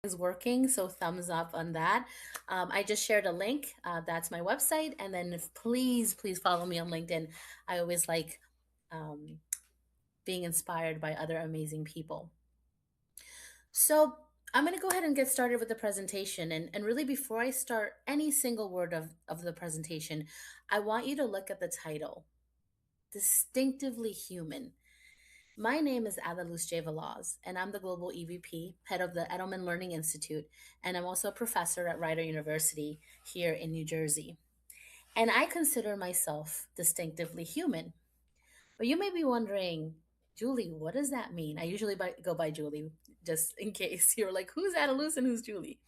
is working, so thumbs up on that. I just shared a link. That's my website, and then please follow me on LinkedIn. I always like um, being inspired by other amazing people. So I'm going to go ahead and get started with the presentation. And really, before I start any single word of the presentation, I want you to look at the title, Distinctively Human. My name is Adaluz J. Velaz, and I'm the Global EVP, head of the Edelman Learning Institute, and I'm also a professor at Rider University here in New Jersey. And I consider myself distinctively human. But you may be wondering, Julie, what does that mean? I usually go by Julie, just in case you're like, who's Adaluz and who's Julie?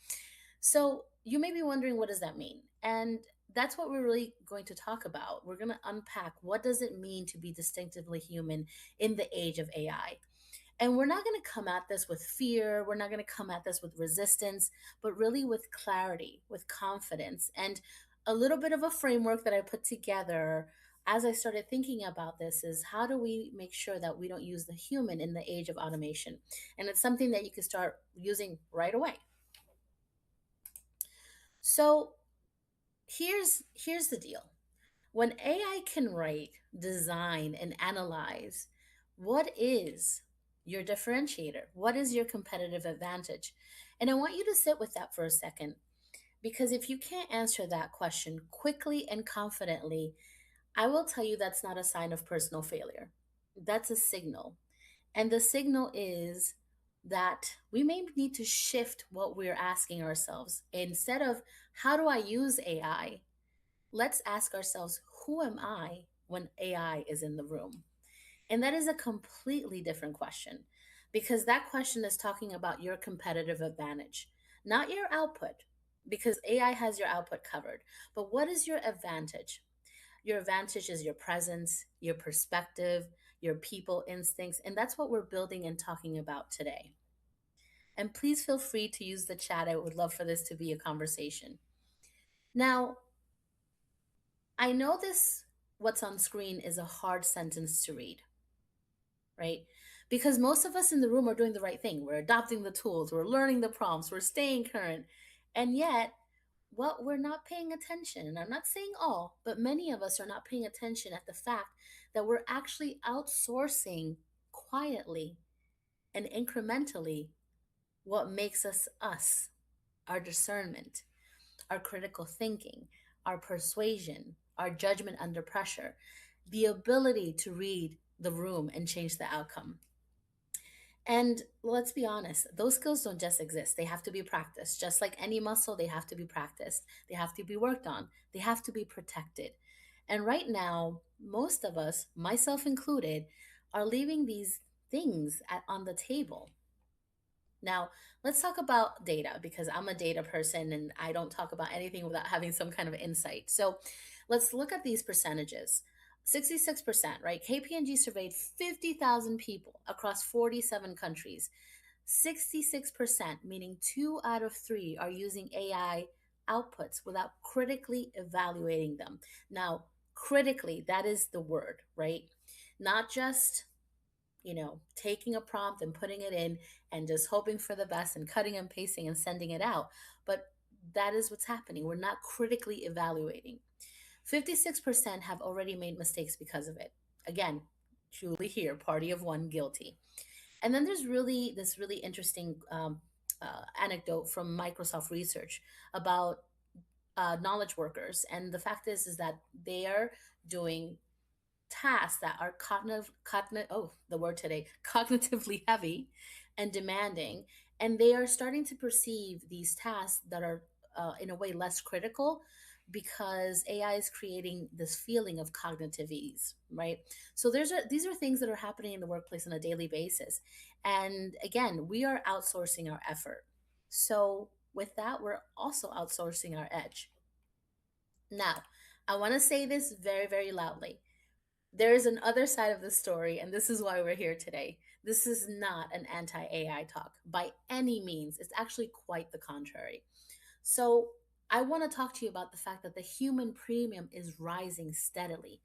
So you may be wondering, what does that mean? And that's what we're really going to talk about. We're going to unpack what does it mean to be distinctively human in the age of AI. And we're not going to come at this with fear. We're not going to come at this with resistance, but really with clarity, with confidence, and a little bit of a framework that I put together as I started thinking about this is how do we make sure that we don't use the human in the age of automation? And it's something that you can start using right away. So here's the deal. When AI can write, design, and analyze, what is your differentiator? What is your competitive advantage? And I want you to sit with that for a second, because if you can't answer that question quickly and confidently, I will tell you that's not a sign of personal failure. That's a signal. And the signal is that we may need to shift what we're asking ourselves. Instead of how do I use AI, let's ask ourselves, who am I when AI is in the room? And that is a completely different question, because that question is talking about your competitive advantage, not your output, because AI has your output covered. But what is your advantage? Your advantage is your presence, your perspective, your people instincts. And that's what we're building and talking about today. And please feel free to use the chat. I would love for this to be a conversation. Now, I know what's on screen is a hard sentence to read, right? Because most of us in the room are doing the right thing. We're adopting the tools, we're learning the prompts, we're staying current. And yet, what we're not paying attention, and I'm not saying all, but many of us are not paying attention at the fact that we're actually outsourcing quietly and incrementally what makes us us, our discernment, our critical thinking, our persuasion, our judgment under pressure, the ability to read the room and change the outcome. And let's be honest, those skills don't just exist. They have to be practiced. Just like any muscle, they have to be practiced. They have to be worked on. They have to be protected. And right now, most of us, myself included, are leaving these things on the table. Now, let's talk about data, because I'm a data person and I don't talk about anything without having some kind of insight. So let's look at these percentages. 66%, right? KPMG surveyed 50,000 people across 47 countries. 66%, meaning 2 out of 3, are using AI outputs without critically evaluating them. Now, critically, that is the word, right? Not just taking a prompt and putting it in and just hoping for the best and cutting and pasting and sending it out. But that is what's happening. We're not critically evaluating. 56% have already made mistakes because of it. Again, truly here, party of one, guilty. And then there's really this really interesting anecdote from Microsoft Research about knowledge workers, and the fact is that they are doing tasks that are the word today, cognitively heavy and demanding, and they are starting to perceive these tasks that are in a way less critical, because AI is creating this feeling of cognitive ease, right? So these are things that are happening in the workplace on a daily basis, and again, we are outsourcing our effort. So with that, we're also outsourcing our edge. Now, I want to say this very, very loudly. There is an other side of the story, and this is why we're here today. This is not an anti AI talk by any means. It's actually quite the contrary. So, I want to talk to you about the fact that the human premium is rising steadily.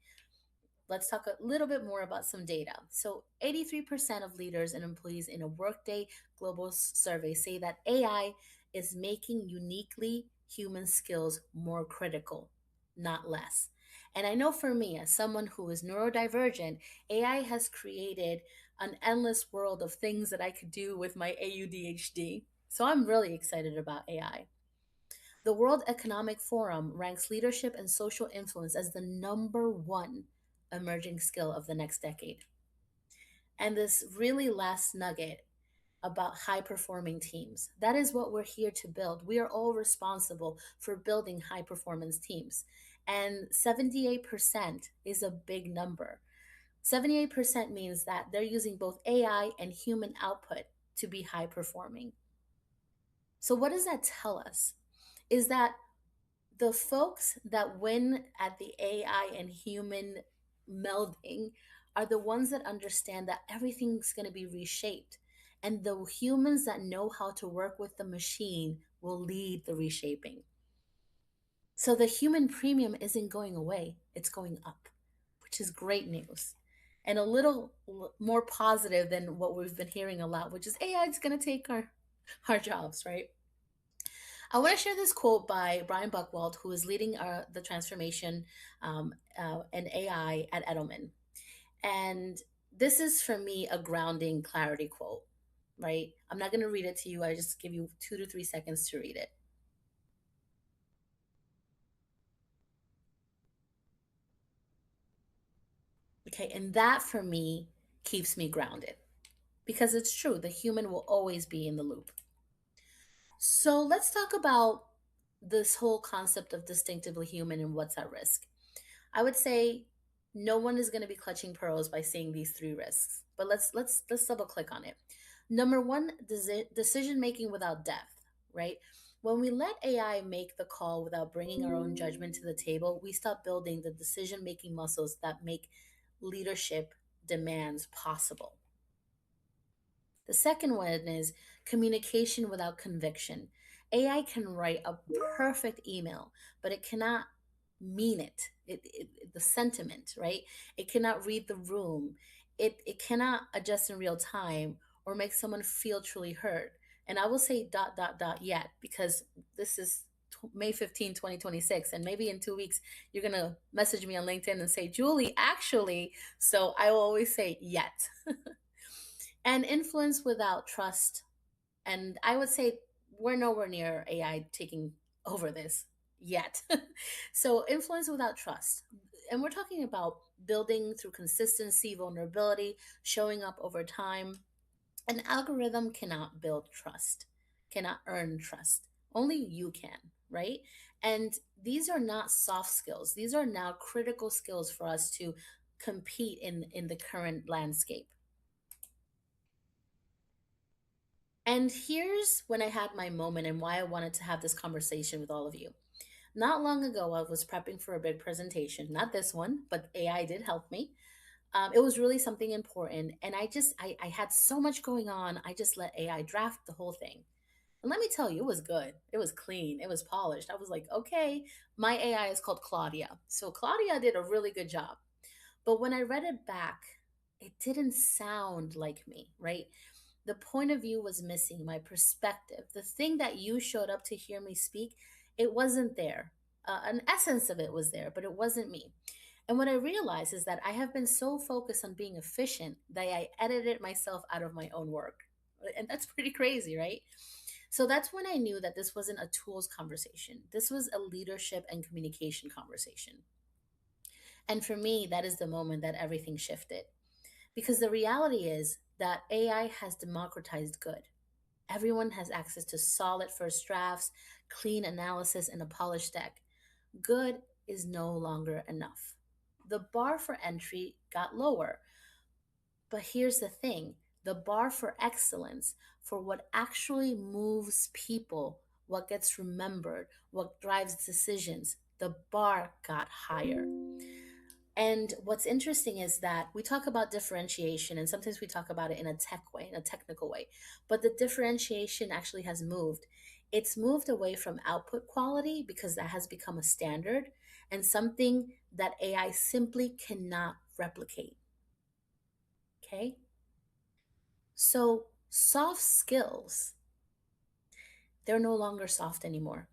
let's talk a little bit more about some data. So, 83% of leaders and employees in a Workday global survey say that AI is making uniquely human skills more critical, not less. And I know for me, as someone who is neurodivergent, AI has created an endless world of things that I could do with my AUDHD. So I'm really excited about AI. The World Economic Forum ranks leadership and social influence as the number one emerging skill of the next decade. And this really last nugget about high performing teams. That is what we're here to build. We are all responsible for building high performance teams. And 78% is a big number. 78% means that they're using both AI and human output to be high performing. So, what does that tell us? Is that the folks that win at the AI and human melding are the ones that understand that everything's going to be reshaped. And the humans that know how to work with the machine will lead the reshaping. So the human premium isn't going away, it's going up, which is great news. And a little more positive than what we've been hearing a lot, which is AI is going to take our jobs, right? I want to share this quote by Brian Buckwald, who is leading the transformation and AI at Edelman. And this is for me a grounding clarity quote, right? I'm not going to read it to you. I just give you 2 to 3 seconds to read it. Okay. And that for me keeps me grounded because it's true. The human will always be in the loop. So let's talk about this whole concept of distinctively human and what's at risk. I would say no one is going to be clutching pearls by seeing these three risks. But let's double click on it. Number one, decision making without depth, right? When we let AI make the call without bringing our own judgment to the table, we stop building the decision making muscles that make leadership demands possible. The second one is communication without conviction. AI can write a perfect email, but it cannot mean the sentiment, right? It cannot read the room. It cannot adjust in real time or make someone feel truly heard. And I will say dot, dot, dot yet, because this is May 15, 2026. And maybe in 2 weeks, you're going to message me on LinkedIn and say, Julie, actually. So I will always say yet. And influence without trust. And I would say we're nowhere near AI taking over this yet. So, influence without trust. And we're talking about building through consistency, vulnerability, showing up over time. An algorithm cannot build trust, cannot earn trust. Only you can, right? And these are not soft skills. These are now critical skills for us to compete in the current landscape. And here's when I had my moment and why I wanted to have this conversation with all of you. Not long ago, I was prepping for a big presentation, not this one, but AI did help me. It was really something important. And I had so much going on. I just let AI draft the whole thing. And let me tell you, it was good. It was clean. It was polished. I was like, okay, my AI is called Claudia. So Claudia did a really good job. But when I read it back, it didn't sound like me, right? The point of view was missing, my perspective. The thing that you showed up to hear me speak, it wasn't there. An essence of it was there, but it wasn't me. And what I realized is that I have been so focused on being efficient that I edited myself out of my own work. And that's pretty crazy, right? So that's when I knew that this wasn't a tools conversation. This was a leadership and communication conversation. And for me, that is the moment that everything shifted. Because the reality is that AI has democratized good. Everyone has access to solid first drafts, clean analysis, and a polished deck. Good is no longer enough. The bar for entry got lower. But here's the thing, the bar for excellence, for what actually moves people, what gets remembered, what drives decisions, the bar got higher. And what's interesting is that we talk about differentiation, and sometimes we talk about it in a tech way, in a technical way, but the differentiation actually has moved. It's moved away from output quality because that has become a standard and something that AI simply cannot replicate. Okay? So, soft skills, they're no longer soft anymore.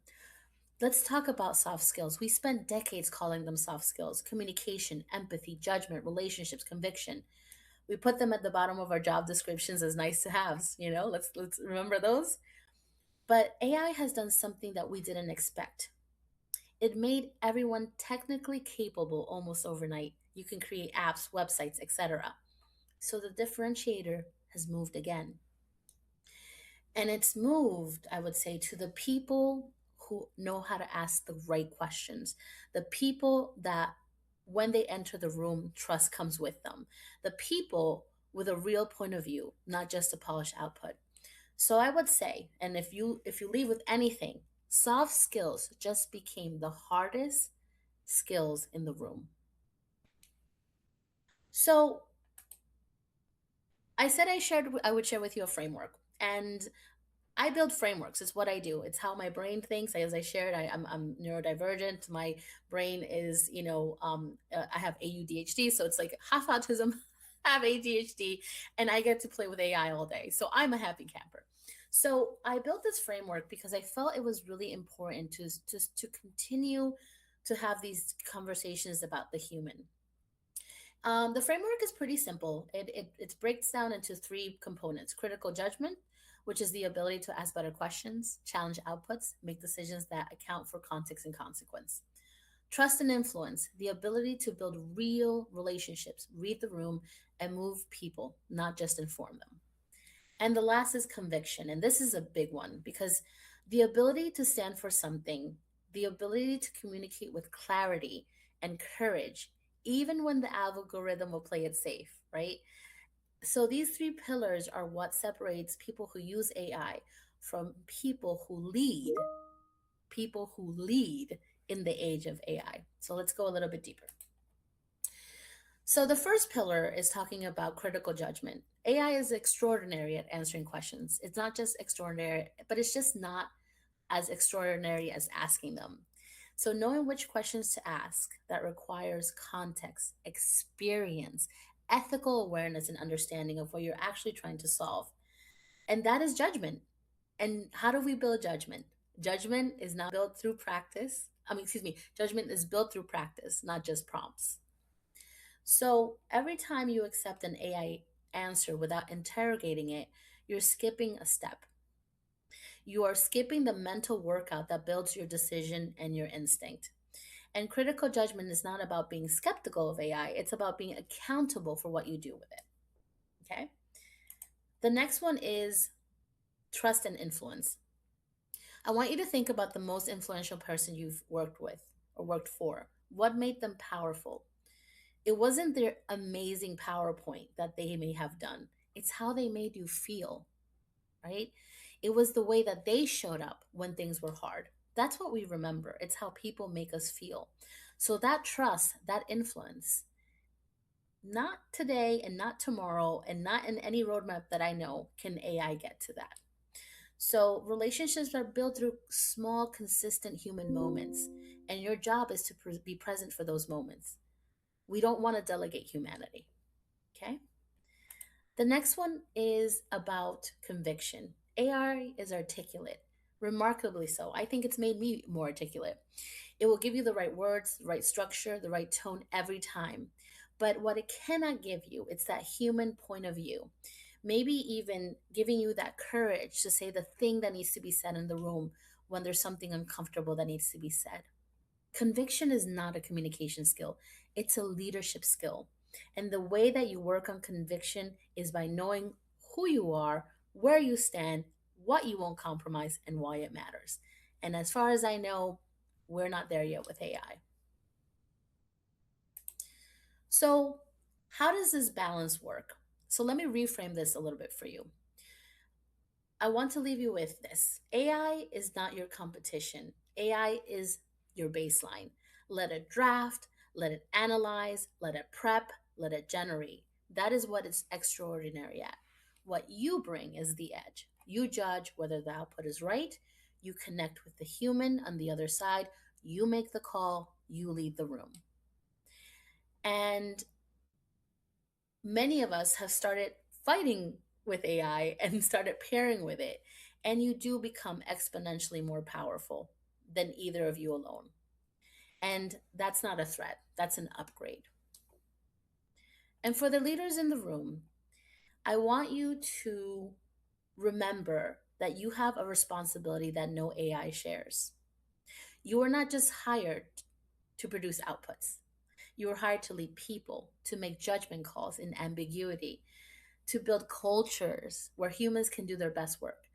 Let's talk about soft skills. We spent decades calling them soft skills: communication, empathy, judgment, relationships, conviction. We put them at the bottom of our job descriptions as nice to haves, you know? Let's remember those. But AI has done something that we didn't expect. It made everyone technically capable almost overnight. You can create apps, websites, etc. So the differentiator has moved again. And it's moved, I would say, to the people who know how to ask the right questions, the people that when they enter the room, trust comes with them, the people with a real point of view, not just a polished output. So I would say, and if you leave with anything, soft skills just became the hardest skills in the room. So I said I would share with you a framework, and I build frameworks. It's what I do. It's how my brain thinks. As I shared, I'm neurodivergent. My brain is, I have AUDHD, so it's like half autism, half ADHD, and I get to play with AI all day. So I'm a happy camper. So I built this framework because I felt it was really important to continue to have these conversations about the human. The framework is pretty simple. It breaks down into three components: critical judgment, which is the ability to ask better questions, challenge outputs, make decisions that account for context and consequence. Trust and influence, the ability to build real relationships, read the room, and move people, not just inform them. And the last is conviction. And this is a big one because the ability to stand for something, the ability to communicate with clarity and courage, even when the algorithm will play it safe, right? So these three pillars are what separates people who use AI from people who lead in the age of AI. So let's go a little bit deeper. So the first pillar is talking about critical judgment. AI is extraordinary at answering questions. It's not just extraordinary, but it's just not as extraordinary as asking them. So knowing which questions to ask that requires context, experience, ethical awareness and understanding of what you're actually trying to solve. And that is judgment. And how do we build judgment? Judgment is not built through practice. Judgment is built through practice, not just prompts. So every time you accept an AI answer without interrogating it, you're skipping a step. You are skipping the mental workout that builds your decision and your instinct. And critical judgment is not about being skeptical of AI, it's about being accountable for what you do with it. Okay? The next one is trust and influence. I want you to think about the most influential person you've worked with or worked for. What made them powerful? It wasn't their amazing PowerPoint that they may have done, it's how they made you feel, right? It was the way that they showed up when things were hard. That's what we remember. It's how people make us feel. So that trust, that influence, not today and not tomorrow and not in any roadmap that I know can AI get to that. So relationships are built through small, consistent human moments, and your job is to be present for those moments. We don't want to delegate humanity. Okay. The next one is about conviction. AI is articulate, remarkably so. I think it's made me more articulate. It will give you the right words, the right structure, the right tone every time. But what it cannot give you, it's that human point of view. Maybe even giving you that courage to say the thing that needs to be said in the room when there's something uncomfortable that needs to be said. Conviction is not a communication skill, it's a leadership skill. And the way that you work on conviction is by knowing who you are, where you stand, what you won't compromise, and why it matters. And as far as I know, we're not there yet with AI. So, how does this balance work? So, let me reframe this a little bit for you. I want to leave you with this: AI is not your competition, AI is your baseline. Let it draft, let it analyze, let it prep, let it generate. That is what is extraordinary at. What you bring is the edge. You judge whether the output is right, you connect with the human on the other side, you make the call, you lead the room. And Many of us have started fighting with AI and started pairing with it, and you do become exponentially more powerful than either of you alone. And that's not a threat, that's an upgrade. And for the leaders in the room, I want you to remember that you have a responsibility that no AI shares. You are not just hired to produce outputs. You are hired to lead people, to make judgment calls in ambiguity, to build cultures where humans can do their best work,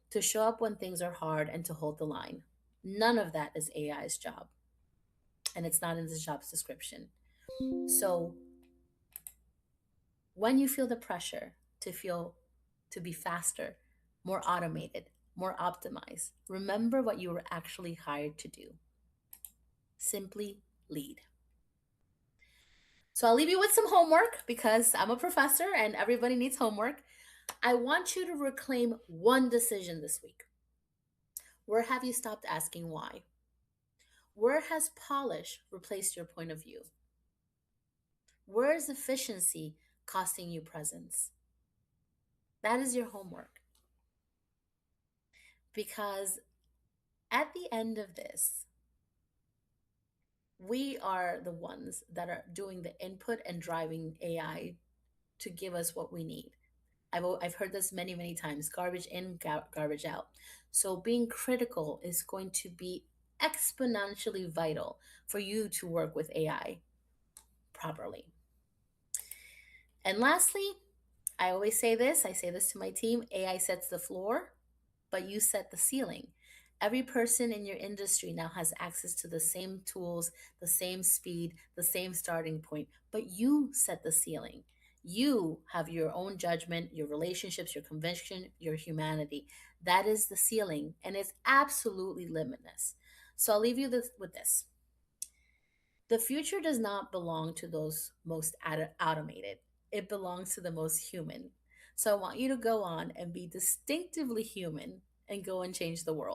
to show up when things are hard, and to hold the line. None of that is AI's job, and it's not in the job's description. So when you feel the pressure to be faster, more automated, more optimized, remember what you were actually hired to do. Simply lead. So I'll leave you with some homework because I'm a professor and everybody needs homework. I want you to reclaim one decision this week. Where have you stopped asking why? Where has polish replaced your point of view? Where is efficiency costing you presence? That is your homework. Because at the end of this, we are the ones that are doing the input and driving AI to give us what we need. I've heard this many, many times, garbage in, garbage out. So being critical is going to be exponentially vital for you to work with AI properly. And lastly, I say this to my team: AI sets the floor, but you set the ceiling. Every person in your industry now has access to the same tools, the same speed, the same starting point, but you set the ceiling. You have your own judgment, your relationships, your conviction, your humanity. That is the ceiling, and it's absolutely limitless. So I'll leave you with this. The future does not belong to those most automated. It belongs to the most human. So I want you to go on and be distinctively human and go and change the world.